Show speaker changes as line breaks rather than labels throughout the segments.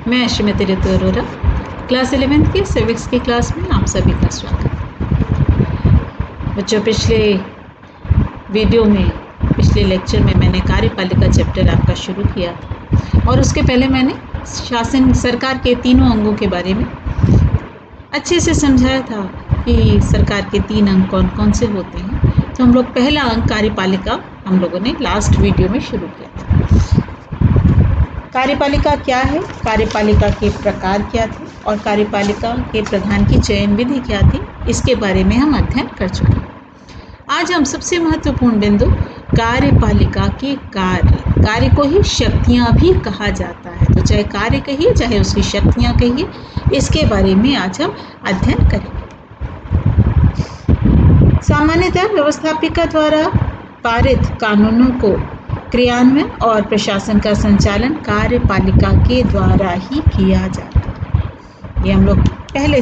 मैं श्रीमती ऋतु Arora, class 11th की civics की क्लास में आप सभी का स्वागत। बच्चों, पिछले लेक्चर में मैंने कार्यपालिका चैप्टर आपका शुरू किया था और उसके पहले मैंने शासन सरकार के तीनों अंगों के बारे में अच्छे से समझाया था कि सरकार के 3 अंग कौन कौन से होते हैं। तो हम लोग पहला अंग कार्यपालिका हम लोगों ने लास्ट वीडियो में शुरू किया था। कार्यपालिका क्या है, कार्यपालिका के प्रकार क्या थे और कार्यपालिका के प्रधान की चयन विधि क्या थी, इसके बारे में हम अध्ययन कर चुके हैं। आज हम सबसे महत्वपूर्ण बिंदु कार्यपालिका के कार्य को ही शक्तियाँ भी कहा जाता है, तो चाहे कार्य कहिए चाहे उसकी शक्तियाँ कहिए, इसके बारे में आज हम अध्ययन करेंगे। सामान्यतः व्यवस्थापिका द्वारा पारित कानूनों को क्रियान्वयन और प्रशासन का संचालन कार्यपालिका के द्वारा ही किया जाता है। ये हम लोग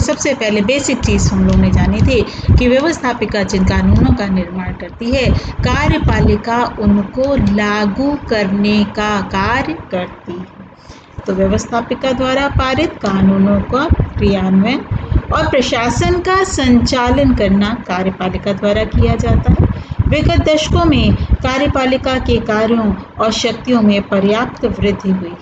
सबसे पहले बेसिक चीज़ हम लोग ने जानी थी कि व्यवस्थापिका जिन कानूनों का निर्माण करती है, कार्यपालिका उनको लागू करने का कार्य करती है। तो व्यवस्थापिका द्वारा पारित कानूनों का क्रियान्वयन और प्रशासन का संचालन करना कार्यपालिका द्वारा किया जाता है। विगत दशकों में कार्यपालिका के कार्यों और शक्तियों में पर्याप्त वृद्धि हुई।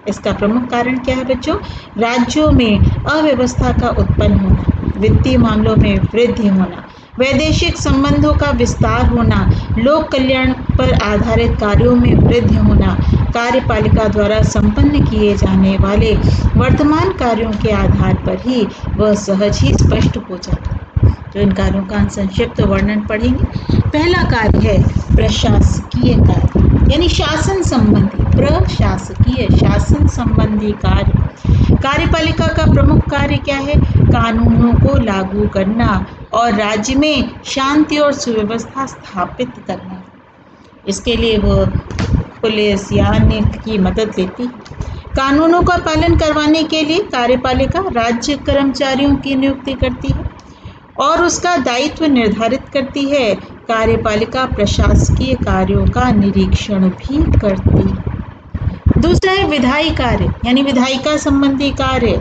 इसका प्रमुख कारण क्या है बच्चों? राज्यों में अव्यवस्था का उत्पन्न होना, वित्तीय मामलों में वृद्धि होना, वैदेशिक संबंधों का विस्तार होना, लोक कल्याण पर आधारित कार्यों में वृद्धि होना, कार्यपालिका द्वारा संपन्न किए जाने वाले वर्तमान कार्यों के आधार पर ही वह सहज ही स्पष्ट हो जाता है। तो इन कार्यों का संक्षिप्त वर्णन पढ़ेंगे। पहला कार्य है प्रशासकीय कार्य, यानी शासन संबंधी कार्य। कार्यपालिका का प्रमुख कार्य क्या है? कानूनों को लागू करना और राज्य में शांति और सुव्यवस्था स्थापित करना। इसके लिए वह पुलिस या अन्य की मदद लेती है। कानूनों का पालन करवाने के लिए कार्यपालिका राज्य कर्मचारियों की नियुक्ति करती है और उसका दायित्व निर्धारित करती है। कार्यपालिका प्रशासकीय कार्यों का निरीक्षण भी करती है। दूसरा है विधायी कार्य, यानी विधायिका संबंधी कार्य।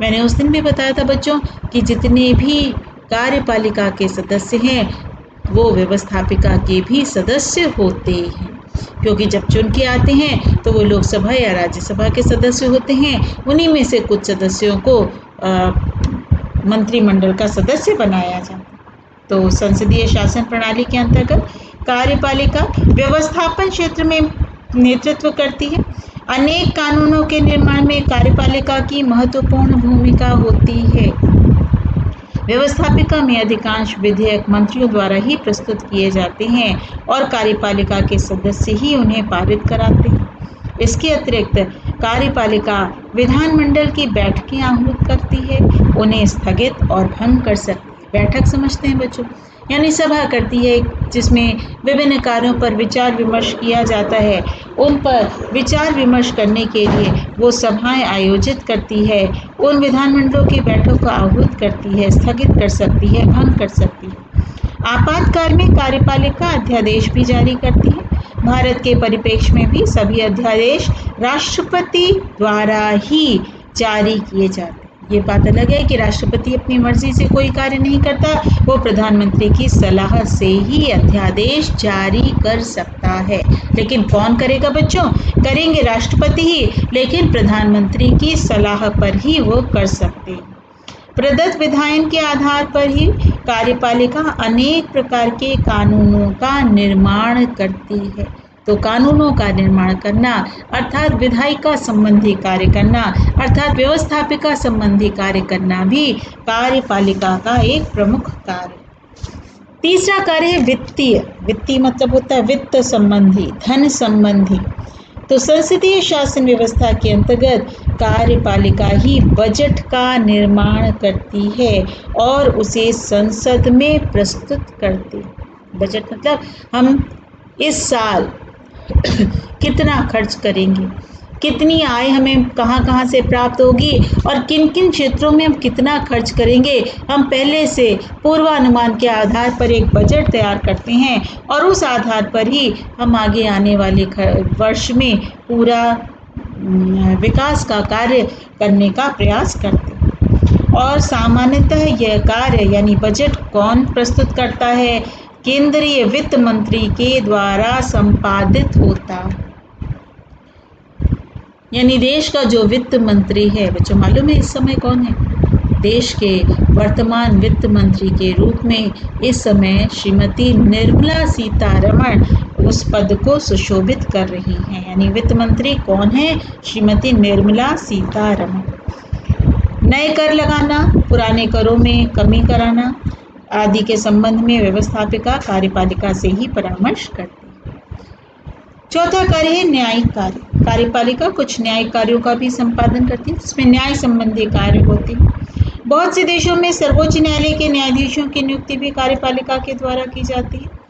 मैंने उस दिन भी बताया था बच्चों कि जितने भी कार्यपालिका के सदस्य हैं वो व्यवस्थापिका के भी सदस्य होते हैं, क्योंकि जब चुन के आते हैं तो वो लोकसभा या राज्यसभा के सदस्य होते हैं। उन्हीं में से कुछ सदस्यों को मंत्रिमंडल का सदस्य बनाया जाता है। तो संसदीय शासन प्रणाली के अंतर्गत कार्यपालिका व्यवस्थापन क्षेत्र में नेतृत्व करती है। अनेक कानूनों के निर्माण में कार्यपालिका की महत्वपूर्ण भूमिका होती है। व्यवस्थापिका में अधिकांश विधेयक मंत्रियों द्वारा ही प्रस्तुत किए जाते हैं और कार्यपालिका के सदस्य ही उन्हें पारित कराते हैं। इसके अतिरिक्त कार्यपालिका विधानमंडल की बैठकें आहूत करती है, उन्हें स्थगित और भंग कर सकती है। बैठक समझते हैं बच्चों, यानी सभा करती है जिसमें विभिन्न कार्यों पर विचार विमर्श किया जाता है। उन पर विचार विमर्श करने के लिए वो सभाएं आयोजित करती है। उन विधानमंडलों की बैठक को आहूत करती है, स्थगित कर सकती है, भंग कर सकती है। आपातकाल में कार्यपालिका अध्यादेश भी जारी करती है। भारत के परिप्रेक्ष्य में भी सभी अध्यादेश राष्ट्रपति द्वारा ही जारी किए जाते हैं। ये बात अलग है कि राष्ट्रपति अपनी मर्जी से कोई कार्य नहीं करता, वो प्रधानमंत्री की सलाह से ही अध्यादेश जारी कर सकता है। लेकिन कौन करेगा बच्चों? करेंगे राष्ट्रपति ही, लेकिन प्रधानमंत्री की सलाह पर ही वो कर सकते हैं। प्रदत्त विधायन के आधार पर ही कार्यपालिका अनेक प्रकार के कानूनों का निर्माण करती है। तो कानूनों का निर्माण करना अर्थात विधायिका संबंधी कार्य करना अर्थात व्यवस्थापिका संबंधी कार्य करना भी कार्यपालिका का एक प्रमुख कार्य। तीसरा कार्य है वित्तीय मतलब होता है वित्त संबंधी, धन संबंधी। तो संसदीय शासन व्यवस्था के अंतर्गत कार्यपालिका ही बजट का निर्माण करती है और उसे संसद में प्रस्तुत करती है। बजट मतलब हम इस साल कितना खर्च करेंगे, कितनी आय हमें कहाँ से प्राप्त होगी और किन किन क्षेत्रों में हम कितना खर्च करेंगे। हम पहले से पूर्वानुमान के आधार पर एक बजट तैयार करते हैं और उस आधार पर ही हम आगे आने वाले वर्ष में पूरा विकास का कार्य करने का प्रयास करते हैं। और सामान्यतः यह कार्य यानी बजट कौन प्रस्तुत करता है? केंद्रीय वित्त मंत्री के द्वारा संपादित होता है। यानी देश का जो वित्त मंत्री है, बच्चों मालूम है इस समय कौन है? देश के वर्तमान वित्त मंत्री के रूप में इस समय श्रीमती निर्मला सीतारमण उस पद को सुशोभित कर रही हैं। यानी वित्त मंत्री कौन है? श्रीमती निर्मला सीतारमण। नए कर लगाना, पुराने करों में कमी कराना आदि के संबंध में व्यवस्थापिका कार्यपालिका से ही परामर्श करती है। चौथा कार्य है न्यायिक कार्य। कार्यपालिका कुछ न्यायिक कार्यों का भी संपादन करती है, जिसमें न्याय संबंधी कार्य होते हैं। बहुत से देशों में सर्वोच्च न्यायालय के न्यायाधीशों की नियुक्ति भी कार्यपालिका के द्वारा की जाती है।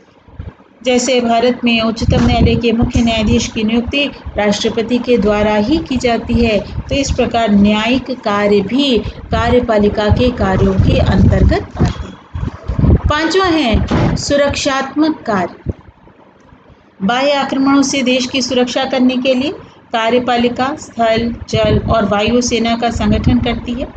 जैसे भारत में उच्चतम न्यायालय के मुख्य न्यायाधीश की नियुक्ति राष्ट्रपति के द्वारा ही की जाती है। तो इस प्रकार न्यायिक कार्य भी कार्यपालिका के कार्यों के अंतर्गत आते हैं। पांचवा है सुरक्षात्मक कार्य। बाह्य आक्रमणों से देश की सुरक्षा करने के लिए कार्यपालिका स्थल, जल और वायु सेना का संगठन करती है।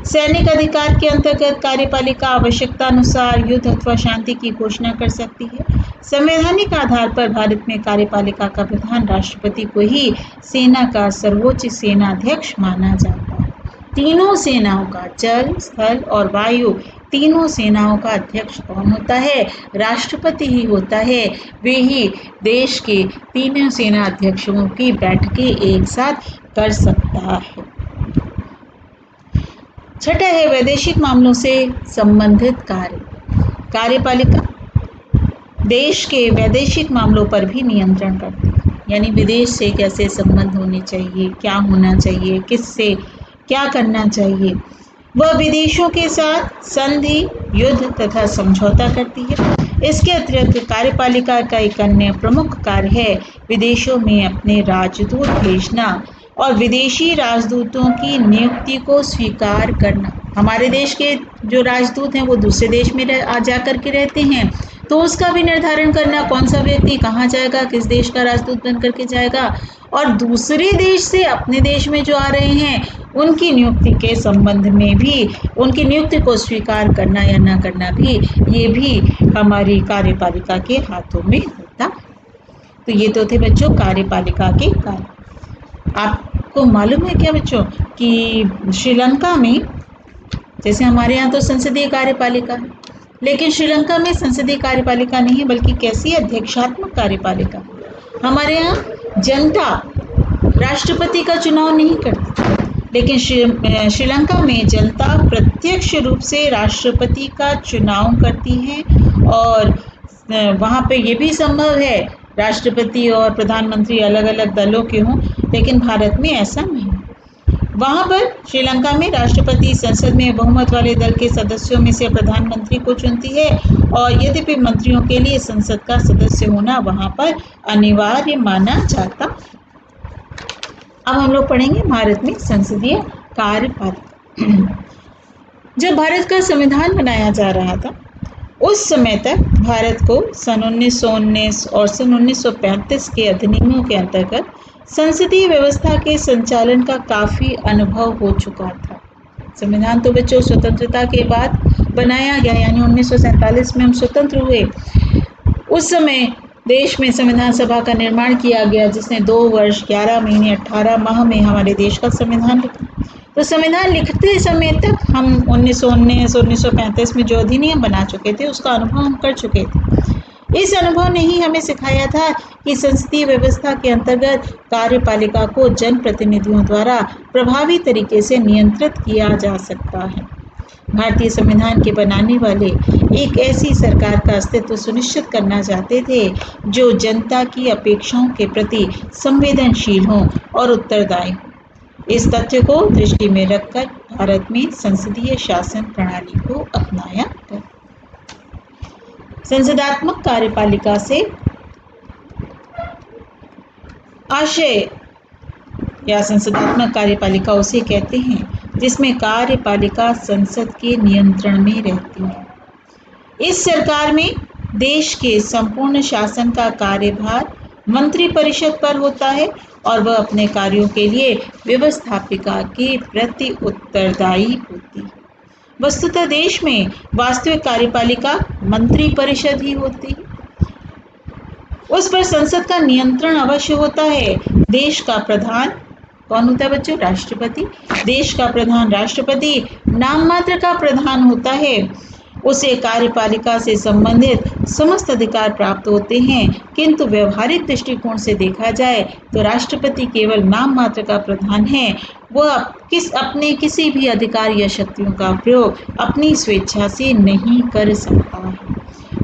सैनिक अधिकार के अंतर्गत कार्यपालिका आवश्यकता अनुसार युद्ध अथवा शांति की घोषणा कर सकती है। संवैधानिक आधार पर भारत में कार्यपालिका का प्रधान राष्ट्रपति को ही सेना का सर्वोच्च सेनाध्यक्ष माना जाता है। तीनों सेनाओं का, जल, स्थल और वायु, तीनों सेनाओं का अध्यक्ष कौन होता है? राष्ट्रपति ही होता है। वे ही देश के तीनों सेना अध्यक्षों की बैठकें एक साथ कर सकता है। छठा है वैदेशिक मामलों से संबंधित कार्य। कार्यपालिका देश के वैदेशिक मामलों पर भी नियंत्रण करती है। यानी विदेश से कैसे संबंध होने चाहिए, क्या होना चाहिए, किससे क्या करना चाहिए। वह विदेशों के साथ संधि, युद्ध तथा समझौता करती है। इसके अतिरिक्त कार्यपालिका का एक अन्य प्रमुख कार्य है विदेशों में अपने राजदूत भेजना और विदेशी राजदूतों की नियुक्ति को स्वीकार करना। हमारे देश के जो राजदूत हैं वो दूसरे देश में जा कर के रहते हैं, तो उसका भी निर्धारण करना कौन सा व्यक्ति कहाँ जाएगा, किस देश का राजदूत बन करके जाएगा, और दूसरे देश से अपने देश में जो आ रहे हैं उनकी नियुक्ति के संबंध में भी, उनकी नियुक्ति को स्वीकार करना या न करना भी, ये भी हमारी कार्यपालिका के हाथों में होता। तो ये तो थे बच्चों कार्यपालिका के कार्य। आपको मालूम है क्या बच्चों कि श्रीलंका में, जैसे हमारे यहाँ तो संसदीय कार्यपालिका है, लेकिन श्रीलंका में संसदीय कार्यपालिका नहीं है, बल्कि कैसी अध्यक्षात्मक कार्यपालिका। हमारे यहाँ जनता राष्ट्रपति का चुनाव नहीं करती, लेकिन श्रीलंका में जनता प्रत्यक्ष रूप से राष्ट्रपति का चुनाव करती है। और वहाँ पे ये भी संभव है राष्ट्रपति और प्रधानमंत्री अलग अलग दलों के हों, लेकिन भारत में ऐसा नहीं। वहाँ पर श्रीलंका में राष्ट्रपति संसद में बहुमत वाले दल के सदस्यों में से प्रधानमंत्री को चुनती है, और यद्यपि मंत्रियों के लिए संसद का सदस्य होना वहाँ पर अनिवार्य माना जाता। अब हम लोग पढ़ेंगे भारत में संसदीय कार्यपालिका। जब भारत का संविधान बनाया जा रहा था, उस समय तक भारत को सन 1919 और सन 1935 के अधिनियमों के अंतर्गत संसदीय व्यवस्था के संचालन का काफ़ी अनुभव हो चुका था। संविधान तो बच्चों स्वतंत्रता के बाद बनाया गया, यानी 1947 में हम स्वतंत्र हुए। उस समय देश में संविधान सभा का निर्माण किया गया, जिसने 2 वर्ष 11 महीने 18 माह में हमारे देश का संविधान लिखा। तो संविधान लिखते समय तक हम 1919 और 1935 में जो अधिनियम बना चुके थे उसका अनुभव हम कर चुके थे। इस अनुभव ने ही हमें सिखाया था कि संसदीय व्यवस्था के अंतर्गत कार्यपालिका को जनप्रतिनिधियों द्वारा प्रभावी तरीके से नियंत्रित किया जा सकता है। भारतीय संविधान के बनाने वाले एक ऐसी सरकार का अस्तित्व सुनिश्चित करना चाहते थे जो जनता की अपेक्षाओं के प्रति संवेदनशील हो और उत्तरदायी हो। इस तथ्य को दृष्टि में रखकर भारत में संसदीय शासन प्रणाली को अपनाया गया। संसदात्मक कार्यपालिका से आशय या संसदात्मक कार्यपालिका उसे कहते हैं जिसमें कार्यपालिका संसद के नियंत्रण में रहती है। इस सरकार में देश के संपूर्ण शासन का कार्यभार मंत्री परिषद पर होता है और वह अपने कार्यों के लिए व्यवस्थापिका के प्रति उत्तरदायी होती है। वस्तुतः देश में वास्तविक कार्यपालिका मंत्री परिषद ही होती है। उस पर संसद का नियंत्रण अवश्य होता है। देश का प्रधान कौन होता है बच्चों? राष्ट्रपति। देश का प्रधान राष्ट्रपति नाम मात्र का प्रधान होता है। उसे कार्यपालिका से संबंधित समस्त अधिकार प्राप्त होते हैं, किंतु व्यवहारिक दृष्टिकोण से देखा जाए तो राष्ट्रपति केवल नाम मात्र का प्रधान है। वह अपने किसी भी अधिकार या शक्तियों का प्रयोग अपनी स्वेच्छा से नहीं कर सकता है।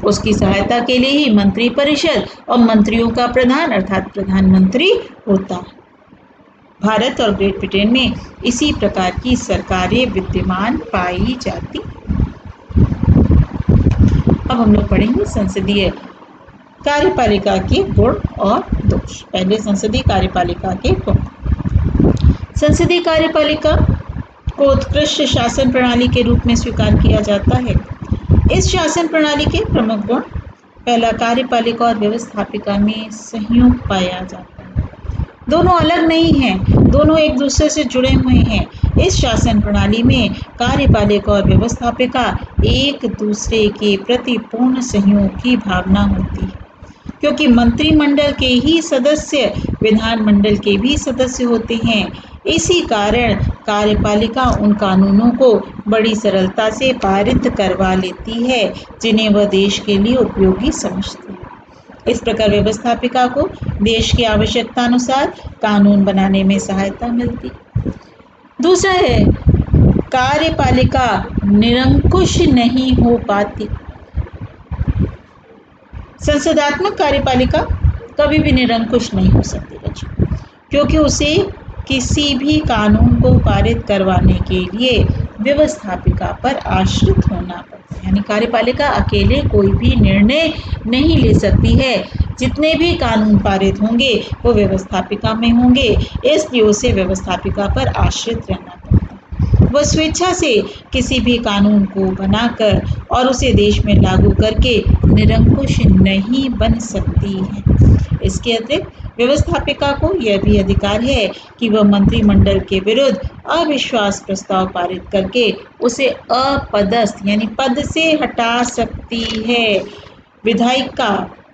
उसकी सहायता के लिए ही मंत्री परिषद और मंत्रियों का प्रधान अर्थात प्रधानमंत्री होता है। भारत और ग्रेट ब्रिटेन में इसी प्रकार की सरकारें विद्यमान पाई जाती। अब हम लोग पढ़ेंगे संसदीय कार्यपालिका के गुण और दोष। पहले संसदीय कार्यपालिका के गुण। संसदीय कार्यपालिका को उत्कृष्ट शासन प्रणाली के रूप में स्वीकार किया जाता है। इस शासन प्रणाली के प्रमुख गुण: पहला, कार्यपालिका और व्यवस्थापिका में सहयोग पाया जाता है। दोनों अलग नहीं हैं, दोनों एक दूसरे से जुड़े हुए हैं। इस शासन प्रणाली में कार्यपालिका और व्यवस्थापिका एक दूसरे के प्रति पूर्ण सहयोग की भावना होती है, क्योंकि मंत्रिमंडल के ही सदस्य विधानमंडल के भी सदस्य होते हैं। इसी कारण कार्यपालिका उन कानूनों को बड़ी सरलता से पारित करवा लेती है जिन्हें वह देश के लिए उपयोगी समझती है। इस प्रकार व्यवस्थापिका को देश की आवश्यकता अनुसार कानून बनाने में सहायता मिलती। दूसरा है, कार्यपालिका निरंकुश नहीं हो पाती। संसदात्मक कार्यपालिका कभी भी निरंकुश नहीं हो सकती बच्चों, क्योंकि उसे किसी भी कानून को पारित करवाने के लिए व्यवस्थापिका पर आश्रित होना पड़ता है। यानी कार्यपालिका अकेले कोई भी निर्णय नहीं ले सकती है। जितने भी कानून पारित होंगे वो व्यवस्थापिका में होंगे, इसलिए उसे व्यवस्थापिका पर आश्रित रहना पड़ता है। वह स्वेच्छा से किसी भी कानून को बनाकर और उसे देश में लागू करके निरंकुश नहीं बन सकती है। इसके अतिरिक्त व्यवस्थापिका को यह भी अधिकार है कि वह मंत्रिमंडल के विरुद्ध अविश्वास प्रस्ताव पारित करके उसे अपदस्थ यानी पद से हटा सकती है। विधायिका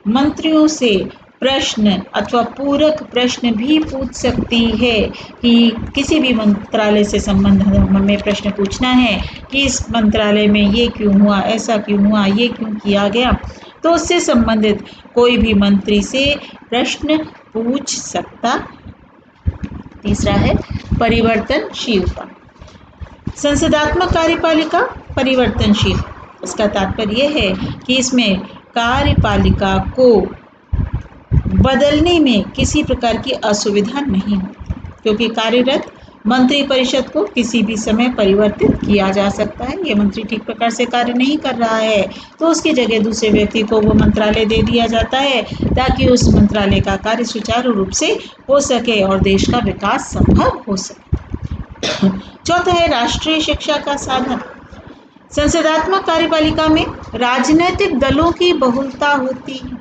मंत्रियों से प्रश्न अथवा पूरक प्रश्न भी पूछ सकती है कि किसी भी मंत्रालय से संबंध में प्रश्न पूछना है कि इस मंत्रालय में ये क्यों हुआ, ऐसा क्यों हुआ, ये क्यों किया गया, तो उससे संबंधित कोई भी मंत्री से प्रश्न पूछ सकता। तीसरा है परिवर्तनशीलता। संसदात्मक कार्यपालिका परिवर्तनशील। इसका तात्पर्य है कि इसमें कार्यपालिका को बदलने में किसी प्रकार की असुविधा नहीं होती, क्योंकि कार्यरत मंत्री परिषद को किसी भी समय परिवर्तित किया जा सकता है। ये मंत्री ठीक प्रकार से कार्य नहीं कर रहा है तो उसकी जगह दूसरे व्यक्ति को वो मंत्रालय दे दिया जाता है ताकि उस मंत्रालय का कार्य सुचारू रूप से हो सके और देश का विकास संभव हो सके। चौथा है राष्ट्रीय शिक्षा का साधन। संसदात्मक कार्यपालिका में राजनीतिक दलों की बहुलता होती है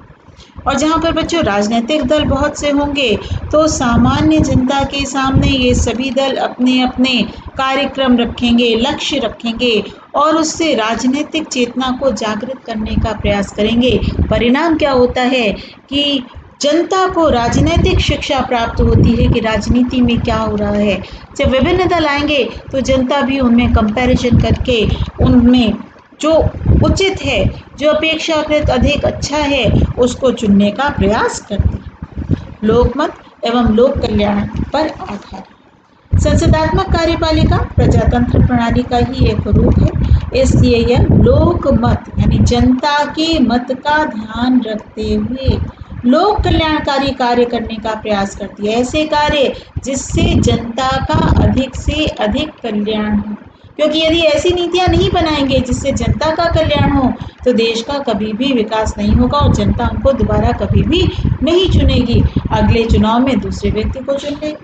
और जहाँ पर बच्चों राजनीतिक दल बहुत से होंगे तो सामान्य जनता के सामने ये सभी दल अपने अपने कार्यक्रम रखेंगे, लक्ष्य रखेंगे और उससे राजनीतिक चेतना को जागृत करने का प्रयास करेंगे। परिणाम क्या होता है कि जनता को राजनीतिक शिक्षा प्राप्त होती है कि राजनीति में क्या हो रहा है। जब विभिन्न दल आएंगे तो जनता भी उनमें कंपैरिजन करके उनमें जो उचित है, जो अपेक्षाकृत अधिक अच्छा है, उसको चुनने का प्रयास करती है। लोकमत एवं लोक कल्याण पर आधारित संसदात्मक कार्यपालिका प्रजातंत्र प्रणाली का ही एक रूप है, इसलिए यह लोकमत यानी जनता के मत का ध्यान रखते हुए लोक कल्याणकारी कार्य करने का प्रयास करती है। ऐसे कार्य जिससे जनता का अधिक से अधिक कल्याण हो, क्योंकि यदि ऐसी नीतियां नहीं बनाएंगे जिससे जनता का कल्याण हो तो देश का कभी भी विकास नहीं होगा और जनता उनको दोबारा कभी भी नहीं चुनेगी, अगले चुनाव में दूसरे व्यक्ति को चुन लेगी।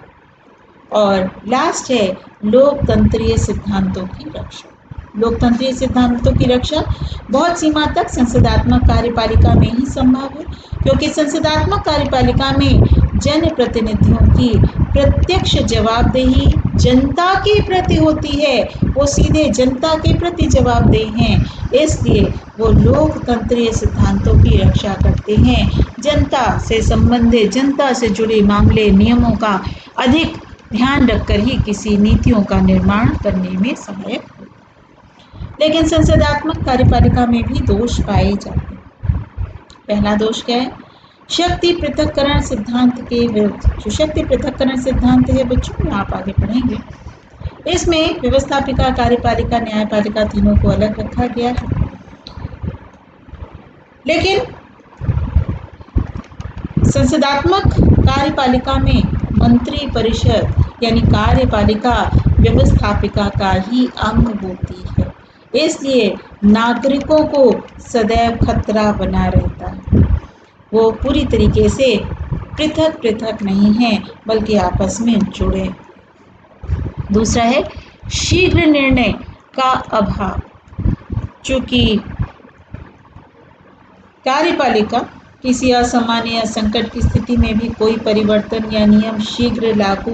और लास्ट है लोकतंत्रीय सिद्धांतों की रक्षा। लोकतंत्रीय सिद्धांतों की रक्षा बहुत सीमा तक संसदात्मक कार्यपालिका में ही संभव है, क्योंकि संसदात्मक कार्यपालिका में जनप्रतिनिधियों की प्रत्यक्ष जवाबदेही जनता के प्रति होती है। वो सीधे जनता के प्रति जवाबदेह हैं, इसलिए वो लोकतंत्रीय सिद्धांतों की रक्षा करते हैं। जनता से संबंधित, जनता से जुड़े मामले, नियमों का अधिक ध्यान रखकर ही किसी नीतियों का निर्माण करने में सहायक हो। लेकिन संसदात्मक कार्यपालिका में भी दोष पाए जाते हैं। पहला दोष क्या है? शक्ति पृथक्करण सिद्धांत के विरुद्ध। जो शक्ति पृथक्करण सिद्धांत है बच्चों, आप आगे पढ़ेंगे। इसमें व्यवस्थापिका, कार्यपालिका, न्यायपालिका तीनों को अलग रखा गया है। लेकिन संसदात्मक कार्यपालिका में मंत्री परिषद यानी कार्यपालिका व्यवस्थापिका का ही अंग होती है, इसलिए नागरिकों को सदैव खतरा बना रहता है। वो पूरी तरीके से पृथक पृथक नहीं है, बल्कि आपस में जुड़े। दूसरा है शीघ्र निर्णय का अभाव। चूंकि कार्यपालिका किसी असामान्य या संकट की स्थिति में भी कोई परिवर्तन या नियम शीघ्र लागू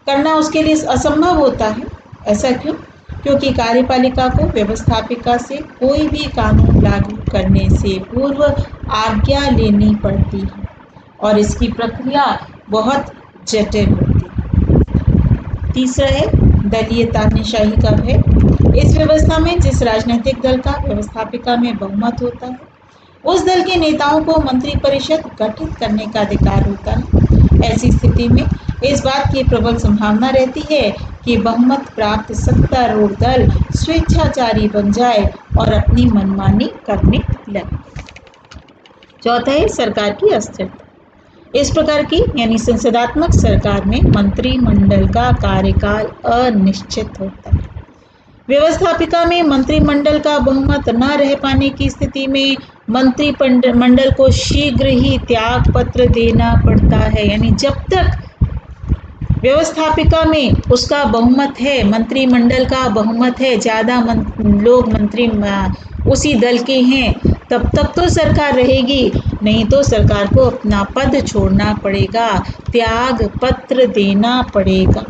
करना उसके लिए असंभव होता है। ऐसा क्यों? क्योंकि कार्यपालिका को व्यवस्थापिका से कोई भी कानून लागू करने से पूर्व आज्ञा लेनी पड़ती है और इसकी प्रक्रिया बहुत जटिल होती है। तीसरा है दलीय तानाशाही का भय। इस व्यवस्था में जिस राजनीतिक दल का व्यवस्थापिका में बहुमत होता है, उस दल के नेताओं को मंत्रिपरिषद गठित करने का अधिकार होता है। ऐसी स्थिति में इस बात की प्रबल संभावना रहती है कि बहुमत प्राप्त सत्तारूढ़ दल स्वेच्छाचारी बन जाए और अपनी मनमानी करने लगे। चौथा है सरकार की अस्थिरता। इस प्रकार की यानी संसदात्मक सरकार में मंत्रिमंडल का कार्यकाल अनिश्चित होता है। व्यवस्थापिका में मंत्रिमंडल का बहुमत न रह पाने की स्थिति में मंत्रिमंडल को शीघ्र ही त्याग पत्र देना पड़ता है। यानी जब तक व्यवस्थापिका में उसका बहुमत है, मंत्रिमंडल का बहुमत है, ज़्यादा लोग मंत्री उसी दल के हैं, तब तक तो सरकार रहेगी, नहीं तो सरकार को अपना पद छोड़ना पड़ेगा, त्याग पत्र देना पड़ेगा।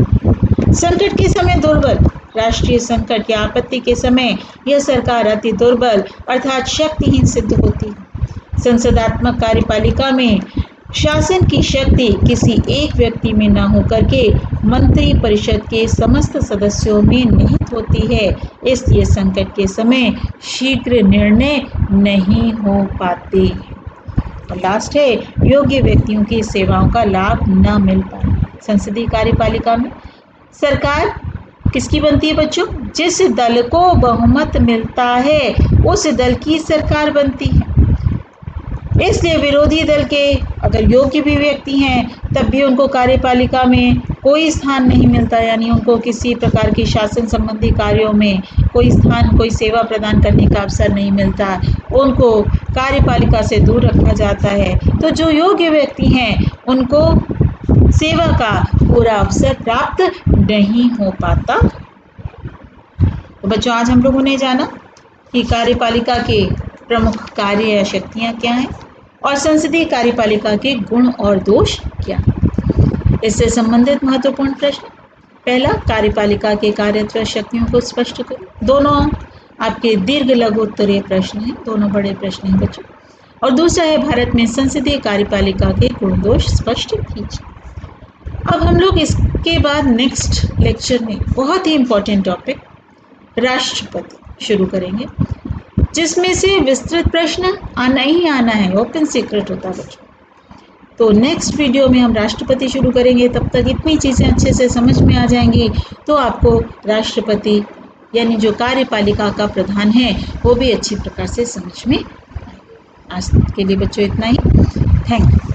संकट के समय दुर्बल, राष्ट्रीय संकट या आपत्ति के समय यह सरकार अति दुर्बल अर्थात शक्तिहीन सिद्ध होती है। संसदात्मक कार्यपालिका में शासन की शक्ति किसी एक व्यक्ति में न होकर के मंत्री परिषद के समस्त सदस्यों में निहित होती है, इसलिए संकट के समय शीघ्र निर्णय नहीं हो पाते। और लास्ट है योग्य व्यक्तियों की सेवाओं का लाभ न मिल पाना। संसदीय कार्यपालिका में सरकार किसकी बनती है बच्चों? जिस दल को बहुमत मिलता है उस दल की सरकार बनती है। इसलिए विरोधी दल के अगर योग्य भी व्यक्ति हैं तब भी उनको कार्यपालिका में कोई स्थान नहीं मिलता, यानी उनको किसी प्रकार की शासन संबंधी कार्यों में कोई स्थान, कोई सेवा प्रदान करने का अवसर नहीं मिलता, उनको कार्यपालिका से दूर रखा जाता है। तो जो योग्य व्यक्ति हैं उनको सेवा का पूरा अवसर प्राप्त नहीं हो पाता। तो बच्चों आज हम लोगों ने जाना कि कार्यपालिका के प्रमुख कार्य या शक्तियाँ क्या हैं और संसदीय कार्यपालिका के गुण और दोष क्या हैं। इससे संबंधित महत्वपूर्ण प्रश्न, पहला कार्यपालिका के कार्यत्व शक्तियों को स्पष्ट करो। दोनों आपके दीर्घ लघु उत्तरीय प्रश्न हैं, दोनों बड़े प्रश्न हैं बच्चों। और दूसरा है भारत में संसदीय कार्यपालिका के गुण दोष स्पष्ट कीजिए। अब हम लोग इसके बाद नेक्स्ट लेक्चर में बहुत ही इम्पोर्टेंट टॉपिक राष्ट्रपति शुरू करेंगे, जिसमें से विस्तृत प्रश्न आना ही आना है, ओपन सीक्रेट होता है बच्चों। तो नेक्स्ट वीडियो में हम राष्ट्रपति शुरू करेंगे। तब तक इतनी चीज़ें अच्छे से समझ में आ जाएंगी तो आपको राष्ट्रपति यानी जो कार्यपालिका का प्रधान है वो भी अच्छी प्रकार से समझ में आएगा। आज के लिए बच्चों इतना ही। Thank you.